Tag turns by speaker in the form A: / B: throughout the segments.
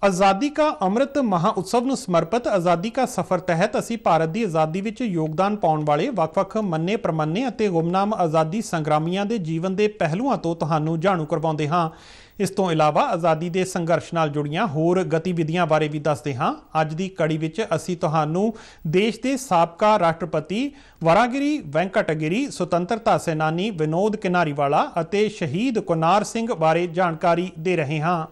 A: आज़ादी का अमृत महाउत्सव ਨੂੰ ਸਮਰਪਿਤ ਆਜ਼ਾਦੀ का सफ़र तहत ਅਸੀਂ ਭਾਰਤ ਦੀ ਆਜ਼ਾਦੀ ਵਿੱਚ ਯੋਗਦਾਨ ਪਾਉਣ ਵਾਲੇ ਵੱਖ-ਵੱਖ ਮੰਨੇ ਪ੍ਰਮੰਨੇ ਅਤੇ ਗੁਮਨਾਮ ਆਜ਼ਾਦੀ ਸੰਗਰਾਮੀਆਂ ਦੇ ਜੀਵਨ ਦੇ ਪਹਿਲੂਆਂ ਤੋਂ ਤੁਹਾਨੂੰ ਜਾਣੂ ਕਰਵਾਉਂਦੇ ਹਾਂ। ਇਸ ਤੋਂ ਇਲਾਵਾ ਆਜ਼ਾਦੀ ਦੇ ਸੰਘਰਸ਼ ਨਾਲ ਜੁੜੀਆਂ ਹੋਰ ਗਤੀਵਿਧੀਆਂ ਬਾਰੇ ਵੀ ਦੱਸਦੇ ਹਾਂ। ਅੱਜ ਦੀ ਕੜੀ ਵਿੱਚ ਅਸੀਂ ਤੁਹਾਨੂੰ ਦੇਸ਼ ਦੇ ਸਾਬਕਾ ਰਾਸ਼ਟਰਪਤੀ ਵਰਾਗਿਰੀ ਵੈਂਕਟਗਿਰੀ, ਸੁਤੰਤਰਤਾ ਸੈਨਾਨੀ ਵਿਨੋਦ ਕਿਨਾਰੀਵਾਲਾ ਅਤੇ ਸ਼ਹੀਦ ਕੁਨਾਰ ਸਿੰਘ ਬਾਰੇ ਜਾਣਕਾਰੀ ਦੇ ਰਹੇ ਹਾਂ।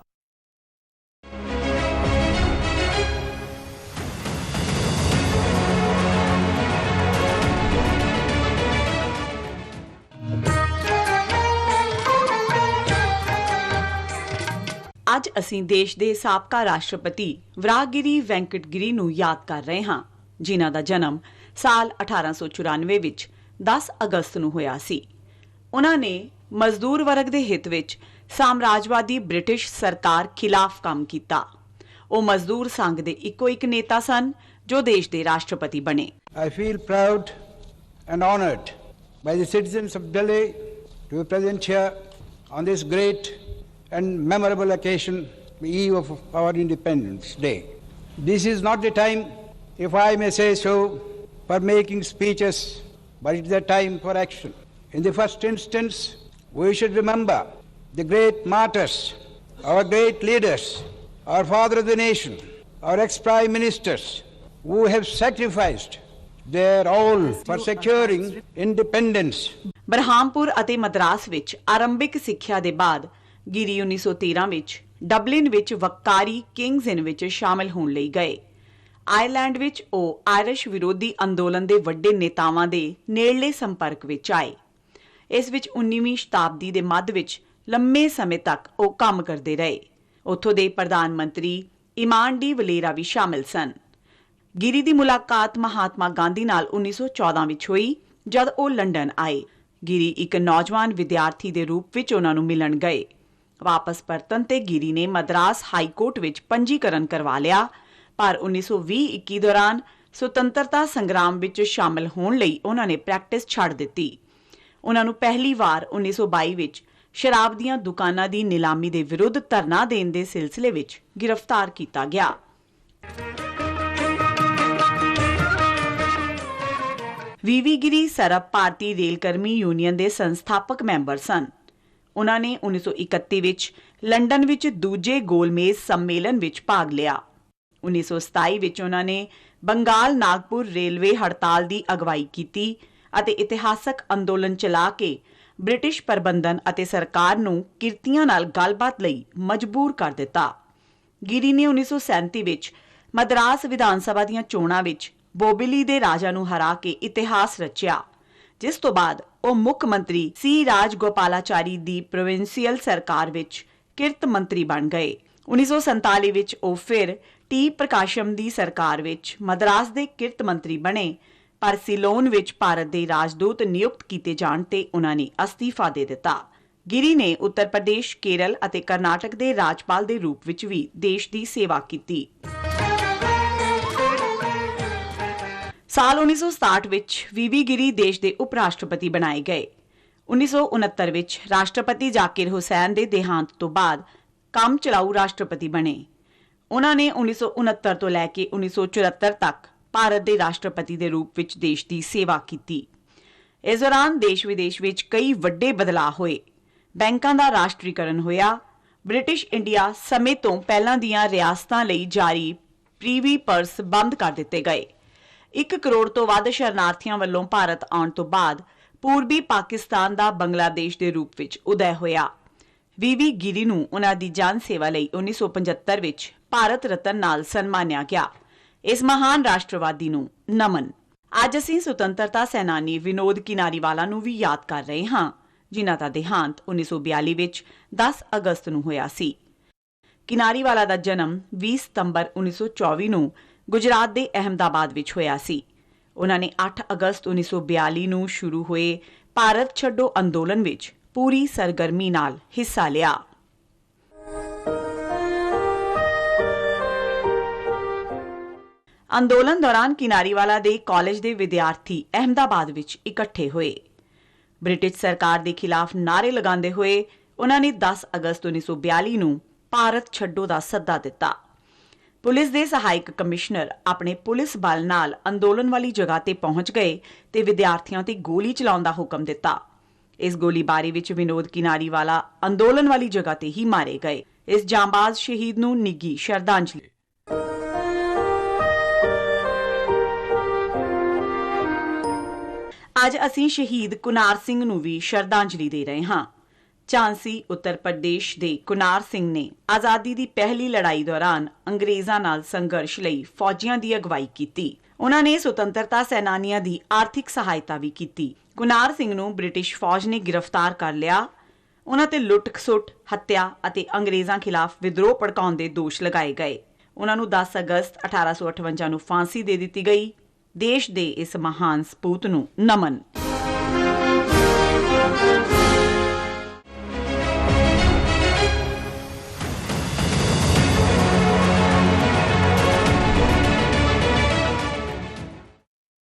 B: ਅੱਜ ਅਸੀਂ ਦੇਸ਼ ਦੇ ਸਾਬਕਾ ਰਾਸ਼ਟਰਪਤੀ ਵਰਾਗਿਰੀ ਵੈਂਕਟਗਿਰੀ ਨੂੰ ਯਾਦ ਕਰ ਰਹੇ ਹਾਂ, ਜਿਨ੍ਹਾਂ ਦਾ ਜਨਮ ਸਾਲ 1894 ਵਿੱਚ 10 ਅਗਸਤ ਨੂੰ ਹੋਇਆ ਸੀ। ਉਹਨਾਂ ਨੇ ਮਜ਼ਦੂਰ ਵਰਗ ਦੇ ਹਿੱਤ ਵਿੱਚ ਸਾਮਰਾਜਵਾਦੀ ਬ੍ਰਿਟਿਸ਼ ਸਰਕਾਰ ਖਿਲਾਫ ਕੰਮ ਕੀਤਾ। ਉਹ ਮਜ਼ਦੂਰ ਸੰਘ ਦੇ ਇੱਕੋ ਇੱਕ ਨੇਤਾ ਸਨ ਜੋ ਦੇਸ਼ ਦੇ ਰਾਸ਼ਟਰਪਤੀ ਬਣੇ।
C: I feel proud and honored by the citizens of Delhi to be present here on this great and memorable occasion, the eve of our Independence Day. This is not the time, if I may say so, for making speeches, but it is a time for action. In the first instance, we should remember the great martyrs, our great leaders, our father of the nation, our ex-prime ministers, who have sacrificed their all for securing independence.
B: Berhampur ਅਤੇ ਮਦਰਾਸ ਵਿੱਚ ਆਰੰਭਿਕ ਸਿੱਖਿਆ ਦੇ ਬਾਅਦ ਗਿਰੀ 1913 ਵਿੱਚ Dublin ਵਿੱਚ ਵਕਾਰੀ Kings ਇਨ ਵਿੱਚ ਸ਼ਾਮਲ ਹੋਣ ਲਈ ਗਏ। ਆਇਰਲੈਂਡ ਵਿੱਚ ਉਹ ਆਇਰਿਸ਼ ਵਿਰੋਧੀ ਅੰਦੋਲਨ ਦੇ ਵੱਡੇ ਨੇਤਾਵਾਂ ਦੇ ਨੇੜਲੇ ਸੰਪਰਕ ਵਿੱਚ ਆਏ। ਇਸ ਵਿੱਚ 19ਵੀਂ ਸ਼ਤਾਬਦੀ ਦੇ ਮੱਧ ਵਿੱਚ ਲੰਮੇ ਸਮੇਂ ਤੱਕ ਉਹ ਕੰਮ ਕਰਦੇ ਰਹੇ। ਉੱਥੋਂ ਦੇ ਪ੍ਰਧਾਨ ਮੰਤਰੀ ਇਮਾਨ ਡੀ ਵਲੇਰਾ ਵੀ ਸ਼ਾਮਲ ਸਨ। ਗਿਰੀ ਦੀ ਮੁਲਾਕਾਤ ਮਹਾਤਮਾ ਗਾਂਧੀ ਨਾਲ 1914 ਵਿੱਚ ਹੋਈ, ਜਦ ਉਹ ਲੰਡਨ ਆਏ। ਗਿਰੀ ਇੱਕ ਨੌਜਵਾਨ ਵਿਦਿਆਰਥੀ ਦੇ ਰੂਪ ਵਿੱਚ ਉਹਨਾਂ ਨੂੰ ਮਿਲਣ ਗਏ। ਵਾਪਸ ਪਰਤਣ ਤੇ ਗਿਰੀ ਨੇ ਮਦਰਾਸ ਹਾਈ ਕੋਰਟ ਵਿੱਚ ਪੰਜੀਕਰਨ ਕਰਵਾ ਲਿਆ, ਪਰ 1920-21 ਦੌਰਾਨ ਸੁਤੰਤਰਤਾ ਸੰਗਰਾਮ ਵਿੱਚ ਸ਼ਾਮਲ ਹੋਣ ਲਈ ਉਹਨਾਂ ਨੇ ਪ੍ਰੈਕਟਿਸ ਛੱਡ ਦਿੱਤੀ। ਉਹਨਾਂ ਨੂੰ ਪਹਿਲੀ ਵਾਰ 1922 ਵਿੱਚ ਸ਼ਰਾਬ ਦੀਆਂ ਦੁਕਾਨਾਂ ਦੀ ਨਿਲਾਮੀ ਦੇ ਵਿਰੁੱਧ ਧਰਨਾ ਦੇਣ ਦੇ ਸਿਲਸਿਲੇ ਵਿੱਚ ਗ੍ਰਿਫਤਾਰ ਕੀਤਾ ਗਿਆ। ਵੀਵੀ ਗਿਰੀ ਸਰਬ ਭਾਰਤੀ ਰੇਲ ਕਰਮੀ ਯੂਨੀਅਨ ਦੇ ਸੰਸਥਾਪਕ ਮੈਂਬਰ ਸਨ। ਉਹਨਾਂ ਨੇ 1931 ਵਿੱਚ ਲੰਡਨ ਵਿੱਚ ਦੂਜੇ ਗੋਲਮੇਜ਼ ਸੰਮੇਲਨ ਵਿੱਚ ਭਾਗ ਲਿਆ। 1927 ਵਿੱਚ ਉਹਨਾਂ ਨੇ ਬੰਗਾਲ ਨਾਗਪੁਰ ਰੇਲਵੇ ਹੜਤਾਲ ਦੀ ਅਗਵਾਈ ਕੀਤੀ ਅਤੇ ਇਤਿਹਾਸਕ ਅੰਦੋਲਨ ਚਲਾ ਕੇ ਬ੍ਰਿਟਿਸ਼ ਪ੍ਰਬੰਧਨ ਅਤੇ ਸਰਕਾਰ ਨੂੰ ਕਿਰਤੀਆਂ ਨਾਲ ਗੱਲਬਾਤ ਲਈ ਮਜਬੂਰ ਕਰ ਦਿੱਤਾ। ਗਿਰੀ ਨੇ 1937 ਵਿੱਚ ਮਦਰਾਸ ਵਿਧਾਨ ਸਭਾ ਦੀਆਂ ਚੋਣਾਂ ਵਿੱਚ ਬੋਬਿਲੀ ਦੇ ਰਾਜਾ ਨੂੰ ਹਰਾ ਕੇ ਇਤਿਹਾਸ ਰਚਿਆ, ਜਿਸ ਤੋਂ ਬਾਅਦ ਉਹ ਮੁੱਖ ਮੰਤਰੀ ਸੀ ਰਾਜ ਗੋਪਾਲਾਚਾਰੀ ਦੀ ਪ੍ਰੋਵਿੰਸੀਅਲ ਸਰਕਾਰ ਵਿੱਚ ਕਿਰਤ ਮੰਤਰੀ ਬਣ ਗਏ। 1947 ਵਿੱਚ ਉਹ ਫਿਰ ਟੀ ਪ੍ਰਕਾਸ਼ਮ ਦੀ ਸਰਕਾਰ ਵਿੱਚ ਮਦਰਾਸ ਦੇ ਕਿਰਤ ਮੰਤਰੀ ਬਣੇ, ਪਰ ਸਿਲੋਨ ਵਿੱਚ ਭਾਰਤ ਦੇ ਰਾਜਦੂਤ ਨਿਯੁਕਤ ਕੀਤੇ ਜਾਣ ਤੇ ਉਹਨਾਂ ਨੇ ਅਸਤੀਫਾ ਦੇ ਦਿੱਤਾ। ਗਿਰੀ ਨੇ ਉੱਤਰ ਪ੍ਰਦੇਸ਼, ਕੇਰਲ ਅਤੇ ਕਰਨਾਟਕ ਦੇ ਰਾਜਪਾਲ ਦੇ ਰੂਪ ਵਿੱਚ ਵੀ ਦੇਸ਼ ਦੀ ਸੇਵਾ ਕੀਤੀ। ਸਾਲ 1967 ਵਿੱਚ ਵੀਵੀ ਗਿਰੀ ਦੇਸ਼ ਦੇ ਉਪ ਰਾਸ਼ਟਰਪਤੀ ਬਣਾਏ ਗਏ। 1969 ਵਿੱਚ ਰਾਸ਼ਟਰਪਤੀ ਜ਼ਾਕਿਰ ਹੁਸੈਨ ਦੇ ਦੇਹਾਂਤ ਤੋਂ ਬਾਅਦ ਕੰਮ ਚਲਾਊ ਰਾਸ਼ਟਰਪਤੀ ਬਣੇ। ਉਹਨਾਂ ਨੇ 1969 ਤੋਂ ਲੈ ਕੇ 1974 ਤੱਕ ਭਾਰਤ ਦੇ ਰਾਸ਼ਟਰਪਤੀ ਦੇ ਰੂਪ ਵਿੱਚ ਦੇਸ਼ ਦੀ ਸੇਵਾ ਕੀਤੀ। ਇਸ ਦੌਰਾਨ ਦੇਸ਼ ਵਿਦੇਸ਼ ਵਿੱਚ ਕਈ ਵੱਡੇ ਬਦਲਾਅ ਹੋਏ। ਬੈਂਕਾਂ ਦਾ ਰਾਸ਼ਟਰੀਕਰਨ ਹੋਇਆ। ਬ੍ਰਿਟਿਸ਼ ਇੰਡੀਆ ਸਮੇਂ ਤੋਂ ਪਹਿਲਾਂ ਦੀਆਂ ਰਿਆਸਤਾਂ ਲਈ ਜਾਰੀ ਪ੍ਰੀਵੀ ਪਰਸ ਬੰਦ ਕਰ ਦਿੱਤੇ ਗਏ। 1 ਕਰੋੜ ਤੋਂ ਵੱਧ ਸ਼ਰਨਾਰਥੀਆਂ ਵੱਲੋਂ ਭਾਰਤ ਆਉਣ ਤੋਂ ਬਾਅਦ ਪੂਰਬੀ ਪਾਕਿਸਤਾਨ ਦਾ ਬੰਗਲਾਦੇਸ਼ ਦੇ ਰੂਪ ਵਿੱਚ ਉਦੈ ਹੋਇਆ। ਵੀਵੀ ਗਿਰੀ ਨੂੰ ਉਹਨਾਂ ਦੀ ਜਨ ਸੇਵਾ ਲਈ 1975 ਵਿੱਚ ਭਾਰਤ ਰਤਨ ਨਾਲ ਸਨਮਾਨਿਆ ਗਿਆ। ਇਸ ਮਹਾਨ ਰਾਸ਼ਟਰਵਾਦੀ ਨੂੰ ਨਮਨ। ਅੱਜ ਅਸੀਂ ਸੁਤੰਤਰਤਾ ਸੈਨਾਨੀ ਵਿਨੋਦ ਕਿਨਾਰੀਵਾਲਾ ਨੂੰ ਵੀ ਯਾਦ ਕਰ ਰਹੇ ਹਾਂ, ਜਿਨ੍ਹਾਂ ਦਾ ਦੇਹਾਂਤ 1942 ਵਿੱਚ 10 ਅਗਸਤ ਨੂੰ ਹੋਇਆ ਸੀ। ਕਿਨਾਰੀਵਾਲਾ ਦਾ ਜਨਮ 20 ਸਤੰਬਰ 1924 ਨੂੰ ਗੁਜਰਾਤ ਦੇ ਅਹਿਮਦਾਬਾਦ ਵਿੱਚ ਹੋਇਆ ਸੀ। ਉਹਨਾਂ ਨੇ 8 ਅਗਸਤ 1942 ਨੂੰ ਸ਼ੁਰੂ ਹੋਏ ਭਾਰਤ ਛੱਡੋ ਅੰਦੋਲਨ ਵਿੱਚ ਪੂਰੀ ਸਰਗਰਮੀ ਨਾਲ ਹਿੱਸਾ ਲਿਆ। ਅੰਦੋਲਨ ਦੌਰਾਨ ਕਿਨਾਰੀਵਾਲਾ ਦੇ ਕਾਲਜ ਦੇ ਵਿਦਿਆਰਥੀ ਅਹਿਮਦਾਬਾਦ ਵਿੱਚ ਇਕੱਠੇ ਹੋਏ। ਬ੍ਰਿਟਿਸ਼ ਸਰਕਾਰ ਦੇ ਖਿਲਾਫ ਨਾਅਰੇ ਲਗਾਉਂਦੇ ਹੋਏ ਉਹਨਾਂ ਨੇ 10 ਅਗਸਤ 1942 ਨੂੰ ਭਾਰਤ ਛੱਡੋ ਦਾ ਸੱਦਾ ਦਿੱਤਾ। ਪੁਲਿਸ ਦੇ ਸਹਾਇਕ ਕਮਿਸ਼ਨਰ ਆਪਣੇ ਪੁਲਿਸ ਬਲ ਨਾਲ ਅੰਦੋਲਨ ਵਾਲੀ ਜਗ੍ਹਾ ਤੇ ਪਹੁੰਚ ਗਏ ਤੇ ਵਿਦਿਆਰਥੀਆਂ ਤੇ ਗੋਲੀ ਚਲਾਉਣ ਦਾ ਹੁਕਮ ਦਿੱਤਾ। ਇਸ ਗੋਲੀਬਾਰੀ ਵਿੱਚ ਵਿਨੋਦ ਕਿਨਾਰੀਵਾਲਾ ਅੰਦੋਲਨ ਵਾਲੀ ਜਗ੍ਹਾ ਤੇ ਹੀ ਮਾਰੇ ਗਏ। ਇਸ ਜਾਂਬਾਜ਼ ਸ਼ਹੀਦ ਨੂੰ ਨਿੱਘੀ ਸ਼ਰਧਾਂਜਲੀ। ਅੱਜ ਅਸੀਂ ਸ਼ਹੀਦ ਕੁਨਾਰ ਸਿੰਘ ਨੂੰ ਵੀ ਸ਼ਰਧਾਂਜਲੀ ਦੇ ਰਹੇ ਹਾਂ। ਝਾਂਸੀ ਉੱਤਰ ਪ੍ਰਦੇਸ਼ ਦੇ ਕੁਨਾਰ ਸਿੰਘ ਨੇ ਆਜ਼ਾਦੀ ਦੀ ਪਹਿਲੀ ਲੜਾਈ ਦੌਰਾਨ ਅੰਗਰੇਜ਼ਾਂ ਨਾਲ ਸੰਘਰਸ਼ ਲਈ ਫੌਜੀਆਂ ਦੀ ਅਗਵਾਈ ਕੀਤੀ। ਉਹਨਾਂ ਨੇ ਸੁਤੰਤਰਤਾ ਸੈਨਾਨੀਆਂ ਦੀ ਆਰਥਿਕ ਸਹਾਇਤਾ ਵੀ ਕੀਤੀ। ਕੁਨਾਰ ਸਿੰਘ ਨੂੰ ਬ੍ਰਿਟਿਸ਼ ਫੌਜ ਨੇ ਗ੍ਰਿਫਤਾਰ ਕਰ ਲਿਆ। ਉਹਨਾਂ ਤੇ ਲੁੱਟ-ਖਸੁੱਟ, ਹੱਤਿਆ ਅਤੇ ਅੰਗਰੇਜ਼ਾਂ ਖਿਲਾਫ ਵਿਦਰੋਹ ਭੜਕਾਉਣ ਦੇ ਦੋਸ਼ ਲਗਾਏ ਗਏ। ਉਹਨਾਂ ਨੂੰ 10 ਅਗਸਤ 1858 ਨੂੰ ਫਾਂਸੀ ਦੇ ਦਿੱਤੀ ਗਈ। ਦੇਸ਼ ਦੇ ਇਸ ਮਹਾਨ ਸਪੂਤ ਨੂੰ ਨਮਨ।